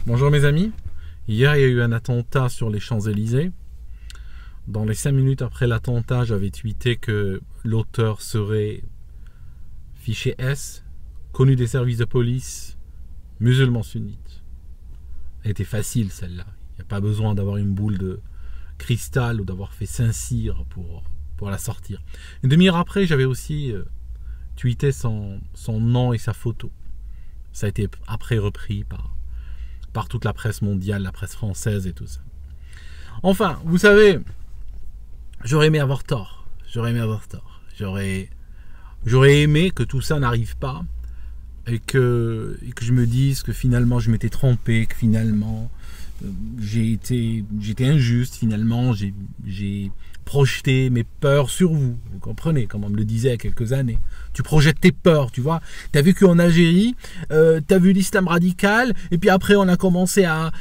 Bonjour mes amis, hier il y a eu un attentat sur les Champs-Élysées. Dans les 5 minutes après l'attentat, j'avais tweeté que l'auteur serait fiché S, connu des services de police, musulman sunnite. Elle était facile celle-là, il n'y a pas besoin d'avoir une boule de cristal ou d'avoir fait Saint-Cyr pour la sortir. Une demi-heure après, j'avais aussi tweeté son nom et sa photo. Ça a été après repris par toute la presse mondiale, la presse française et tout ça. Enfin, vous savez, j'aurais aimé avoir tort. J'aurais aimé que tout ça n'arrive pas et que je me dise que finalement je m'étais trompé, que finalement j'étais injuste, finalement j'ai projeté mes peurs sur vous. Vous comprenez, comme on me le disait il y a quelques années. Tu projettes tes peurs, tu vois. Tu as vécu en Algérie, tu as vu l'islam radical, et puis après on a commencé à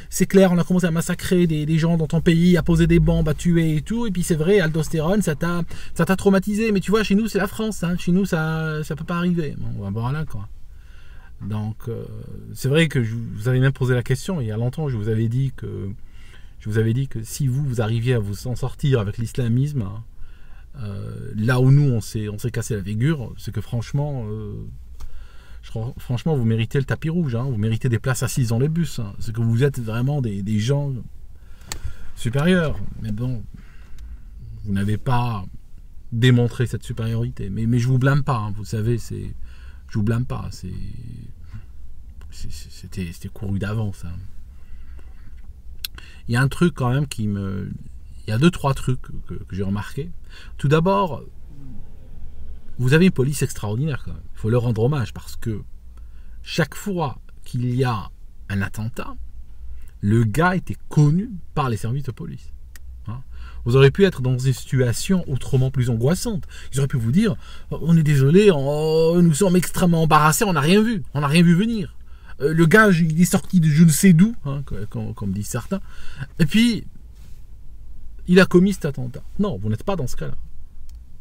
massacrer des gens dans ton pays, à poser des bombes, à tuer et tout, et puis c'est vrai, aldostérone, ça t'a traumatisé. Mais tu vois, chez nous c'est la France, hein. Chez nous ça peut pas arriver. Bon, on va voir là quoi. Donc c'est vrai que je vous avais même posé la question il y a longtemps. Je vous avais dit que si vous arriviez à vous en sortir avec l'islamisme, là où nous on s'est cassé la figure, c'est que franchement vous méritez le tapis rouge, hein. Vous méritez des places assises dans les bus, hein. C'est que vous êtes vraiment des gens supérieurs. Mais bon, vous n'avez pas démontré cette supériorité. Mais je vous blâme pas, hein. Vous savez, je vous blâme pas. C'était couru d'avance, hein. Il y a un truc quand même il y a 2-3 trucs que j'ai remarqué. Tout d'abord, vous avez une police extraordinaire quand même. Il faut leur rendre hommage parce que chaque fois qu'il y a un attentat, le gars était connu par les services de police. Hein. Vous auriez pu être dans une situation autrement plus angoissante. Ils auraient pu vous dire, on est désolé, nous sommes extrêmement embarrassés, on n'a rien vu venir. Le gars, il est sorti de je ne sais d'où, hein, comme disent certains, et puis il a commis cet attentat. Non, vous n'êtes pas dans ce cas-là.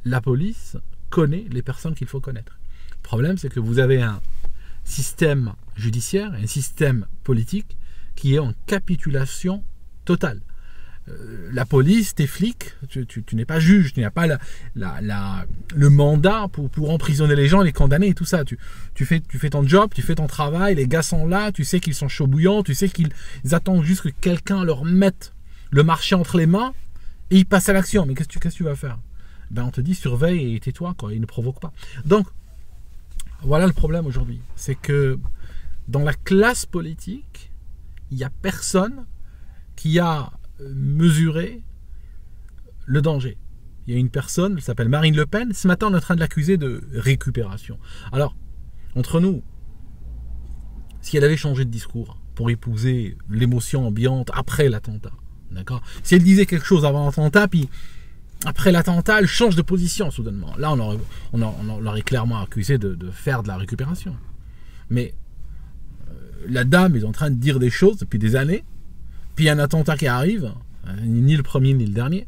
La police connaît les personnes qu'il faut connaître. Le problème, c'est que vous avez un système judiciaire, un système politique qui est en capitulation totale. La police, tes flics, tu n'es pas juge, tu n'as pas le mandat pour emprisonner les gens, les condamner et tout ça. Tu fais ton job, tu fais ton travail, les gars sont là, tu sais qu'ils sont chauds bouillants, tu sais qu'ils attendent juste que quelqu'un leur mette le marché entre les mains et ils passent à l'action. Mais qu'est-ce que tu vas faire? Ben, on te dit surveille et tais-toi, quoi, ils ne provoquent pas. Donc, voilà le problème aujourd'hui. C'est que dans la classe politique, il n'y a personne qui a mesurer le danger. Il y a une personne, elle s'appelle Marine Le Pen. Ce matin, on est en train de l'accuser de récupération. Alors, entre nous, si elle avait changé de discours pour épouser l'émotion ambiante après l'attentat, d'accord? Si elle disait quelque chose avant l'attentat, puis après l'attentat, elle change de position soudainement. Là, on l'aurait clairement accusé de faire de la récupération. Mais la dame est en train de dire des choses depuis des années. Puis il y a un attentat qui arrive, ni le premier ni le dernier,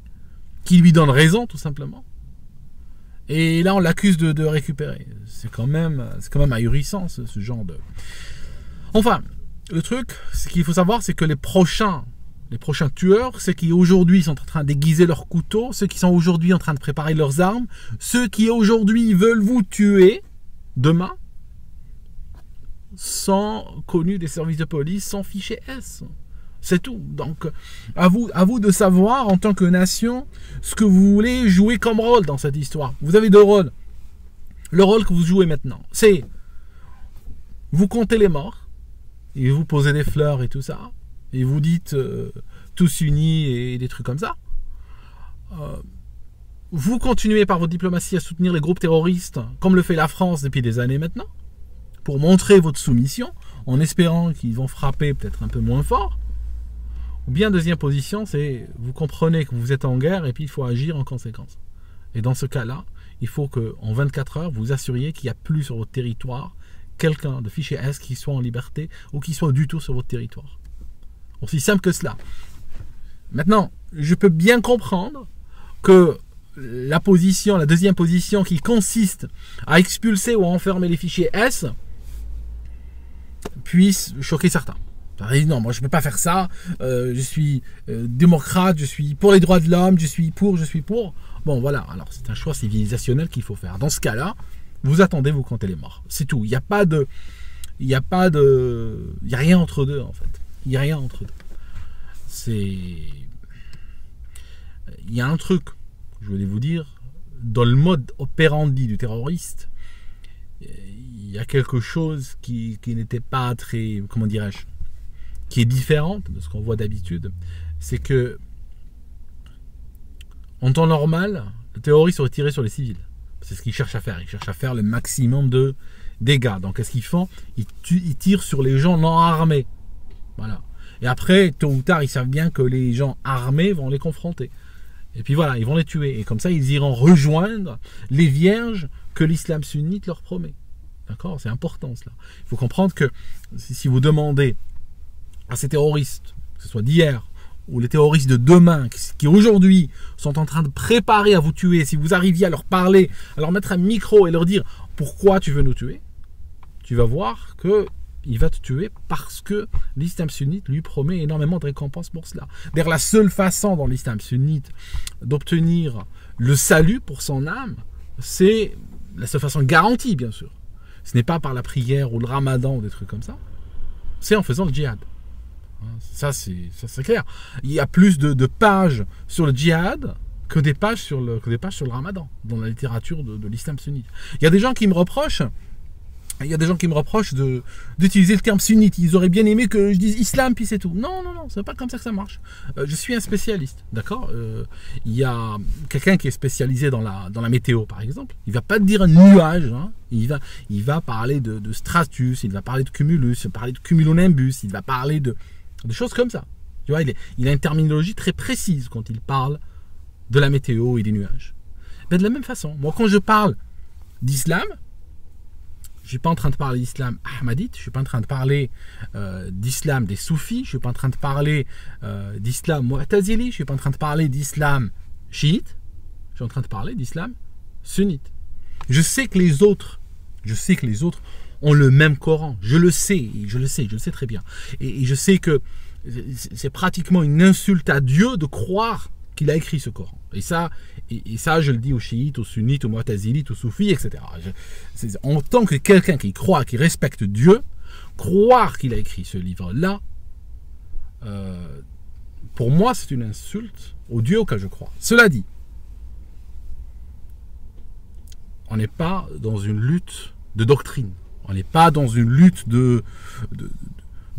qui lui donne raison tout simplement. Et là on l'accuse de récupérer. C'est quand même ahurissant ce genre de... Enfin, le truc, ce qu'il faut savoir, c'est que les prochains tueurs, ceux qui aujourd'hui sont en train d'aiguiser leurs couteaux, ceux qui sont aujourd'hui en train de préparer leurs armes, ceux qui aujourd'hui veulent vous tuer demain, sont connus des services de police, sont fichés S. C'est tout. Donc, à vous de savoir, en tant que nation, ce que vous voulez jouer comme rôle dans cette histoire. Vous avez 2 rôles. Le rôle que vous jouez maintenant, c'est vous comptez les morts, et vous posez des fleurs et tout ça, et vous dites tous unis et des trucs comme ça. Vous continuez par votre diplomatie à soutenir les groupes terroristes, comme le fait la France depuis des années maintenant, pour montrer votre soumission, en espérant qu'ils vont frapper peut-être un peu moins fort. Ou bien deuxième position, c'est vous comprenez que vous êtes en guerre et puis il faut agir en conséquence. Et dans ce cas-là, il faut qu'en 24 heures, vous assuriez qu'il n'y a plus sur votre territoire quelqu'un de fiché S qui soit en liberté ou qui soit du tout sur votre territoire. Aussi simple que cela. Maintenant, je peux bien comprendre que la deuxième position qui consiste à expulser ou à enfermer les fichiers S puisse choquer certains. Non, moi je ne peux pas faire ça, je suis démocrate, je suis pour les droits de l'homme, je suis pour. Bon voilà, alors c'est un choix civilisationnel qu'il faut faire. Dans ce cas-là, vous attendez, vous comptez les morts. C'est tout. Il n'y a rien entre deux en fait. Il n'y a rien entre deux. Il y a un truc, je voulais vous dire, dans le mode opérandi du terroriste, il y a quelque chose qui n'était pas très, comment dirais-je, qui est différente de ce qu'on voit d'habitude. C'est que en temps normal, le terroriste aurait tiré sur les civils. C'est ce qu'il cherche à faire. Il cherche à faire le maximum de dégâts. Donc qu'est-ce qu'ils font? Ils tirent sur les gens non armés. Voilà. Et après, tôt ou tard, ils savent bien que les gens armés vont les confronter. Et puis voilà, ils vont les tuer. Et comme ça, ils iront rejoindre les vierges que l'islam sunnite leur promet. D'accord? C'est important cela. Il faut comprendre que si vous demandez à ces terroristes, que ce soit d'hier ou les terroristes de demain, qui aujourd'hui sont en train de préparer à vous tuer, si vous arriviez à leur parler, à leur mettre un micro et leur dire « Pourquoi tu veux nous tuer ?», tu vas voir qu'il va te tuer parce que l'islam sunnite lui promet énormément de récompenses pour cela. D'ailleurs, la seule façon dans l'islam sunnite d'obtenir le salut pour son âme, c'est la seule façon garantie, bien sûr. Ce n'est pas par la prière ou le ramadan ou des trucs comme ça, c'est en faisant le djihad. Ça c'est clair. Il y a plus de pages sur le djihad que des pages sur le ramadan dans la littérature de l'islam sunnite. Il y a des gens qui me reprochent d'utiliser le terme sunnite. Ils auraient bien aimé que je dise islam puis c'est tout. Non, c'est pas comme ça que ça marche. Je suis un spécialiste, d'accord. Il y a quelqu'un qui est spécialisé dans la météo, par exemple. Il va pas te dire un nuage, hein. Il va parler de stratus, il va parler de cumulus, il va parler de cumulonimbus, il va parler de choses comme ça. Tu vois, il a une terminologie très précise quand il parle de la météo et des nuages. Mais de la même façon, moi quand je parle d'islam, je ne suis pas en train de parler d'islam ahmadite, je ne suis pas en train de parler d'islam des soufis, je ne suis pas en train de parler d'islam mu'tazili, je ne suis pas en train de parler d'islam chiite, je suis en train de parler d'islam sunnite. Je sais que les autres ont le même Coran, je le sais très bien. Et je sais que c'est pratiquement une insulte à Dieu de croire qu'il a écrit ce Coran. Et ça, je le dis aux chiites, aux sunnites, aux mu'tazilites, aux soufis, etc. En tant que quelqu'un qui croit, qui respecte Dieu, croire qu'il a écrit ce livre-là, pour moi, c'est une insulte au Dieu auquel je crois. Cela dit, on n'est pas dans une lutte de doctrine. On n'est pas dans une lutte de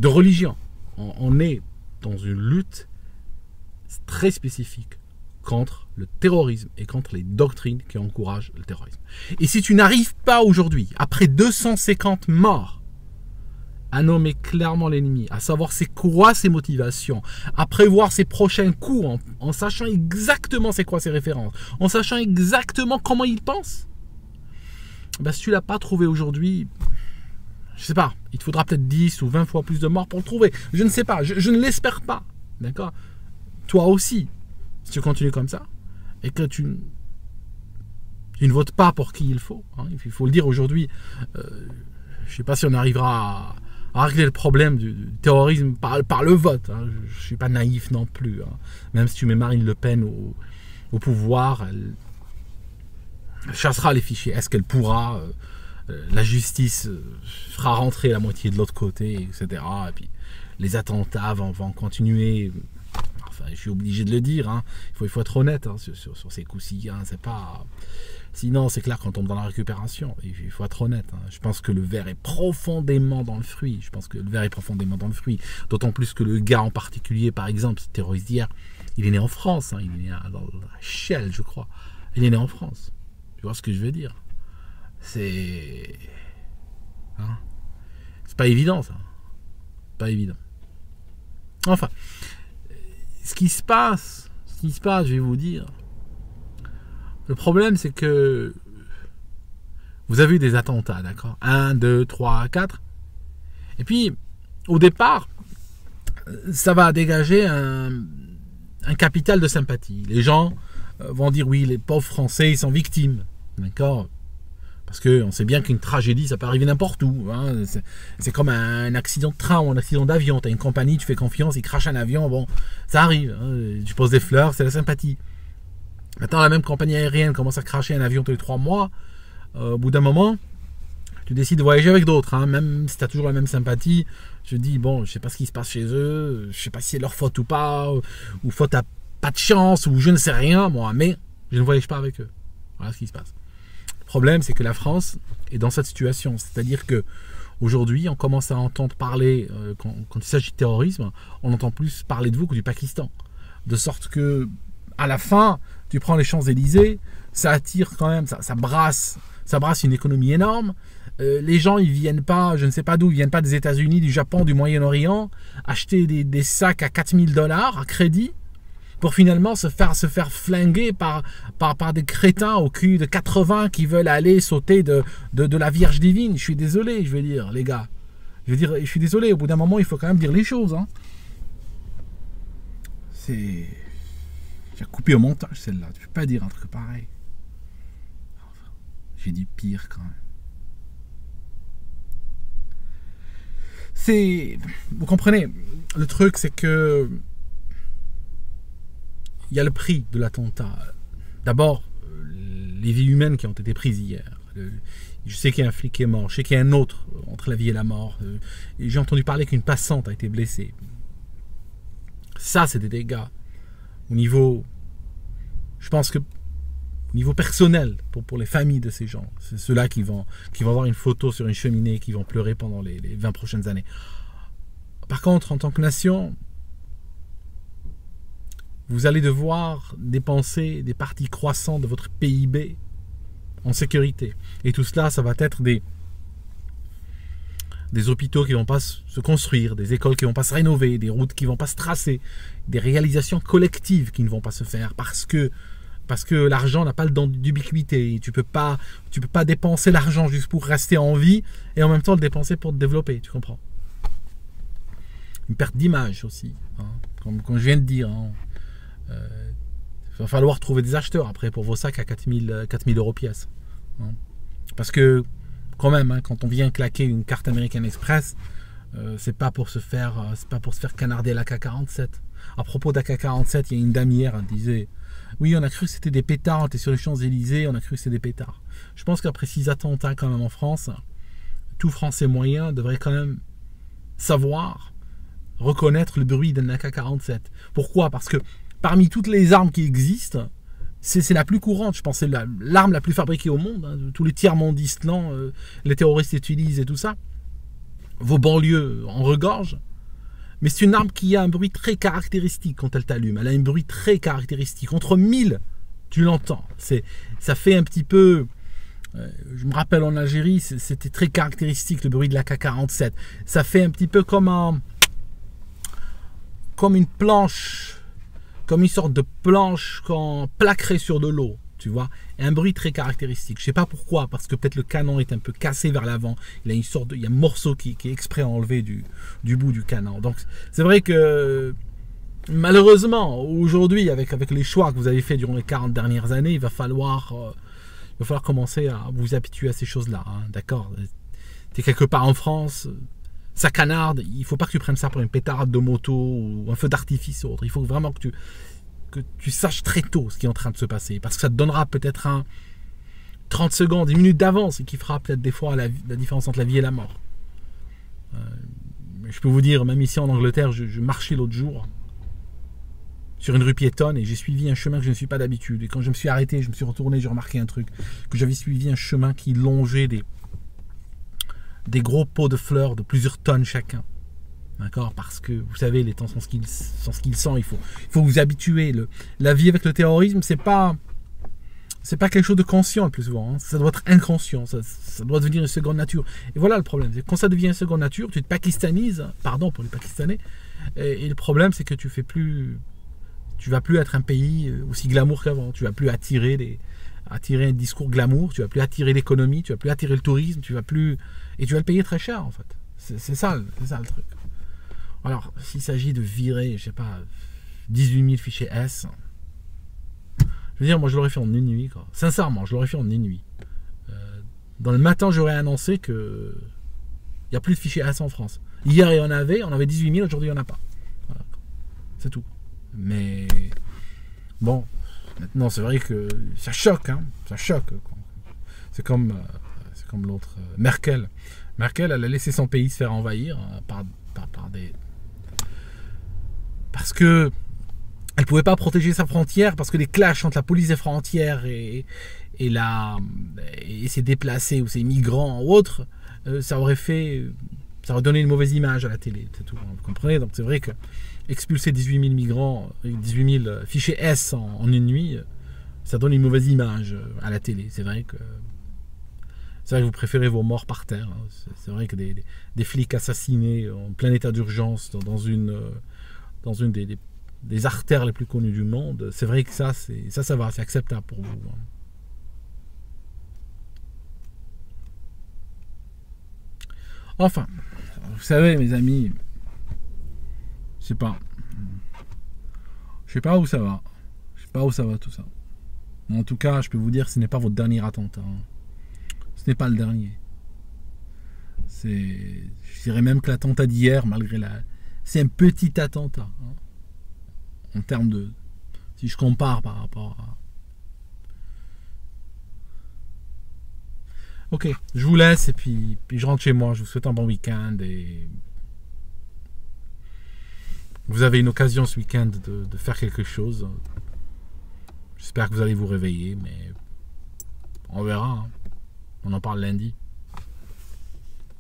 religion. On est dans une lutte très spécifique contre le terrorisme et contre les doctrines qui encouragent le terrorisme. Et si tu n'arrives pas aujourd'hui, après 250 morts, à nommer clairement l'ennemi, à savoir c'est quoi ses motivations, à prévoir ses prochains coups en sachant exactement c'est quoi ses références, en sachant exactement comment il pense, ben, si tu ne l'as pas trouvé aujourd'hui, je ne sais pas, il te faudra peut-être 10 ou 20 fois plus de morts pour le trouver. Je ne sais pas, je ne l'espère pas. D'accord? Toi aussi, si tu continues comme ça, et que tu ne votes pas pour qui il faut, hein, il faut le dire aujourd'hui, je ne sais pas si on arrivera à régler le problème du terrorisme par le vote. Hein, je ne suis pas naïf non plus. Hein. Même si tu mets Marine Le Pen au pouvoir, elle chassera les fichiers. Est-ce qu'elle pourra la justice fera rentrer la moitié de l'autre côté, etc. Et puis les attentats vont continuer. Enfin, je suis obligé de le dire. Hein. Il faut être honnête hein, sur ces coups-ci. Hein. C'est pas. Sinon, c'est clair qu'on tombe dans la récupération. Il faut être honnête. Hein. Je pense que le verre est profondément dans le fruit. D'autant plus que le gars en particulier, par exemple, ce terroriste d'hier, il est né en France. Hein. Il est né dans la Shell, je crois. Il est né en France. Tu vois ce que je veux dire? C'est pas évident ça, pas évident. Enfin, ce qui se passe, je vais vous dire. Le problème, c'est que vous avez eu des attentats, d'accord, 1, 2, 3, 4. Et puis, au départ, ça va dégager un capital de sympathie. Les gens vont dire oui, les pauvres Français, ils sont victimes, d'accord. Parce qu'on sait bien qu'une tragédie, ça peut arriver n'importe où. Hein. C'est comme un accident de train ou un accident d'avion. Tu as une compagnie, tu fais confiance, ils crachent un avion, bon, ça arrive. Hein. Tu poses des fleurs, c'est la sympathie. Maintenant, la même compagnie aérienne commence à cracher un avion tous les 3 mois. Au bout d'un moment, tu décides de voyager avec d'autres. Hein. Même si tu as toujours la même sympathie, je dis, bon, je sais pas ce qui se passe chez eux, je sais pas si c'est leur faute ou pas, ou faute à pas de chance, ou je ne sais rien, moi, mais je ne voyage pas avec eux. Voilà ce qui se passe. Le problème, c'est que la France est dans cette situation. C'est-à-dire que aujourd'hui, on commence à entendre parler, quand il s'agit de terrorisme, on entend plus parler de vous que du Pakistan. De sorte que, à la fin, tu prends les Champs-Élysées, ça attire quand même, ça brasse une économie énorme. Les gens, ils viennent pas, je ne sais pas d'où, ils viennent pas des États-Unis, du Japon, du Moyen-Orient, acheter des sacs à 4000 $ à crédit, pour finalement se faire flinguer par des crétins au cul de 80 qui veulent aller sauter de la Vierge divine. Je suis désolé, je veux dire, les gars. Je suis désolé, au bout d'un moment, il faut quand même dire les choses. Hein. J'ai coupé au montage, celle-là. Tu peux pas dire un truc pareil. Enfin, j'ai dit pire, quand même. Vous comprenez, le truc, c'est que il y a le prix de l'attentat. D'abord, les vies humaines qui ont été prises hier. Je sais qu'il y a un flic qui est mort. Je sais qu'il y a un autre entre la vie et la mort. J'ai entendu parler qu'une passante a été blessée. Ça, c'est des dégâts. Au niveau, je pense que au niveau personnel, pour les familles de ces gens, c'est ceux-là qui vont avoir une photo sur une cheminée, qui vont pleurer pendant les 20 prochaines années. Par contre, en tant que nation, vous allez devoir dépenser des parties croissantes de votre PIB en sécurité. Et tout cela, ça va être des hôpitaux qui ne vont pas se construire, des écoles qui ne vont pas se rénover, des routes qui ne vont pas se tracer, des réalisations collectives qui ne vont pas se faire parce que l'argent n'a pas le don d'ubiquité. Tu peux pas dépenser l'argent juste pour rester en vie et en même temps le dépenser pour te développer, tu comprends? Une perte d'image aussi, hein, comme je viens de dire. Hein. Il va falloir trouver des acheteurs après pour vos sacs à 4000 € pièce. Hein. Parce que quand même, hein, quand on vient claquer une carte American Express, c'est pas pour se faire canarder l'AK-47. À propos d'AK-47, il y a une dame hier, elle disait: oui, on a cru que c'était des pétards, on était sur les Champs-Élysées, on a cru que c'était des pétards. Je pense qu'après 6 attentats quand même en France, tout Français moyen devrait quand même savoir reconnaître le bruit d'un AK-47. Pourquoi? Parce que parmi toutes les armes qui existent, c'est la plus courante, je pense, c'est l'arme la plus fabriquée au monde. Hein. Tous les tiers-mondistes, les terroristes utilisent et tout ça. Vos banlieues en regorgent. Mais c'est une arme qui a un bruit très caractéristique quand elle t'allume. Elle a un bruit très caractéristique. Entre 1000, tu l'entends. Ça fait un petit peu... je me rappelle en Algérie, c'était très caractéristique le bruit de l'AK-47. Ça fait un petit peu comme une planche, comme une sorte de planche qu'on plaquerait sur de l'eau, tu vois, et un bruit très caractéristique. Je sais pas pourquoi, parce que peut-être le canon est un peu cassé vers l'avant. Il y a un morceau qui est exprès enlevé du bout du canon. Donc c'est vrai que malheureusement aujourd'hui, avec les choix que vous avez fait durant les 40 dernières années, il va falloir commencer à vous habituer à ces choses-là. Hein, d'accord, tu es quelque part en France. Ça canarde, il ne faut pas que tu prennes ça pour une pétarde de moto ou un feu d'artifice ou autre. Il faut vraiment que tu saches très tôt ce qui est en train de se passer. Parce que ça te donnera peut-être 30 secondes, 10 minutes d'avance et qui fera peut-être des fois la différence entre la vie et la mort. Je peux vous dire, même ici en Angleterre, je marchais l'autre jour sur une rue piétonne et j'ai suivi un chemin que je ne suis pas d'habitude. Et quand je me suis arrêté, je me suis retourné, j'ai remarqué un truc, que j'avais suivi un chemin qui longeait des gros pots de fleurs de plusieurs tonnes chacun. D'accord? Parce que, vous savez, les temps sont ce qu'ils sont. Il faut vous habituer. La vie avec le terrorisme, c'est pas quelque chose de conscient le plus souvent. Hein. Ça doit être inconscient. Ça doit devenir une seconde nature. Et voilà le problème. Quand ça devient une seconde nature, tu te pakistanises. Pardon pour les Pakistanais. Et le problème, c'est que tu vas plus être un pays aussi glamour qu'avant. Tu vas plus attirer un discours glamour, tu vas plus attirer l'économie, tu vas plus attirer le tourisme, tu vas le payer très cher en fait. C'est ça le truc. Alors, s'il s'agit de virer, je sais pas, 18 000 fichiers S, je veux dire, moi je l'aurais fait en une nuit, quoi. Sincèrement, je l'aurais fait en une nuit. dans le matin, j'aurais annoncé que il n'y a plus de fichiers S en France. Hier, on avait 18 000, aujourd'hui, il n'y en a pas. Voilà. C'est tout. Mais bon, maintenant, c'est vrai que ça choque. Hein, ça choque. C'est comme l'autre, Merkel. Merkel, elle a laissé son pays se faire envahir par des... Parce que elle pouvait pas protéger sa frontière, parce que les clashs entre la police des frontières et ses déplacés ou ses migrants ou autres, ça aurait donné une mauvaise image à la télé, c'est tout, vous comprenez. Donc c'est vrai que expulser 18 000 migrants, 18 000 fichiers S en une nuit, ça donne une mauvaise image à la télé. C'est vrai que vous préférez vos morts par terre. C'est vrai que des flics assassinés en plein état d'urgence dans une des artères les plus connues du monde, c'est vrai que ça va, c'est acceptable pour vous. Enfin, vous savez, mes amis, je sais pas où ça va. Je sais pas où ça va tout ça. Mais en tout cas, je peux vous dire que ce n'est pas votre dernier attentat. Ce n'est pas le dernier. Je dirais même que l'attentat d'hier, c'est un petit attentat. En termes de... Si je compare par rapport à... Ok, je vous laisse et puis je rentre chez moi. Je vous souhaite un bon week-end et... Vous avez une occasion ce week-end de faire quelque chose. J'espère que vous allez vous réveiller, mais on verra. Hein. On en parle lundi.